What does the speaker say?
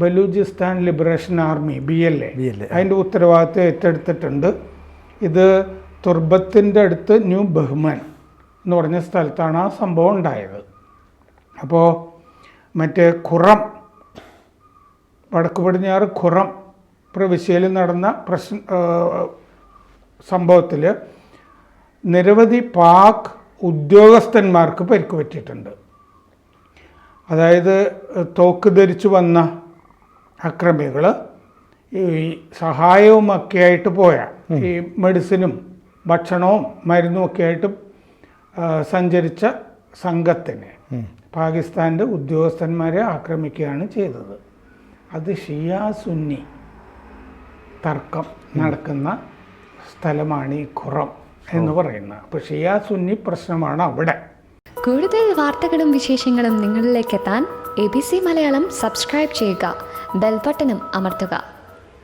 Balochistan liberation army BLA അതിൻ്റെ ഉത്തരവാദിത്വം ഏറ്റെടുത്തിട്ടുണ്ട്. ഇത് തുർബത്തിൻ്റെ അടുത്ത് ന്യൂ ബഹ്മാൻ എന്ന് പറഞ്ഞ സ്ഥലത്താണ് ആ സംഭവം ഉണ്ടായത്. അപ്പോൾ മറ്റേ ഖുറം, വടക്ക് പടിഞ്ഞാറ് ഖുറം പ്രവിശ്യയിൽ നടന്ന സംഭവത്തിൽ നിരവധി പാക് ഉദ്യോഗസ്ഥന്മാർക്ക് പരിക്ക് പറ്റിയിട്ടുണ്ട്. അതായത് തോക്ക് ധരിച്ചു വന്ന അക്രമികൾ ഈ സഹായവുമൊക്കെ ആയിട്ട് പോയ ഈ മെഡിസിനും ഭക്ഷണവും മരുന്നും ഒക്കെ ആയിട്ട് സഞ്ചരിച്ച സംഘത്തിന് പാകിസ്ഥാൻ്റെ ഉദ്യോഗസ്ഥന്മാരെ ആക്രമിക്കുകയാണ് ചെയ്തത്. അത് ഷിയ സുന്നി തർക്കം നടക്കുന്ന സ്ഥലമാണ് ഈ ഖുറം എന്ന് പറയുന്നത്. അപ്പോൾ ഷിയ സുന്നി പ്രശ്നമാണ് അവിടെ. കൂടുതൽ വാർത്തകളും വിശേഷങ്ങളും നിങ്ങളിലേക്ക് എത്താൻ ABC മലയാളം സബ്സ്ക്രൈബ് ചെയ്യുക, ബെൽ ബട്ടണും അമർത്തുക.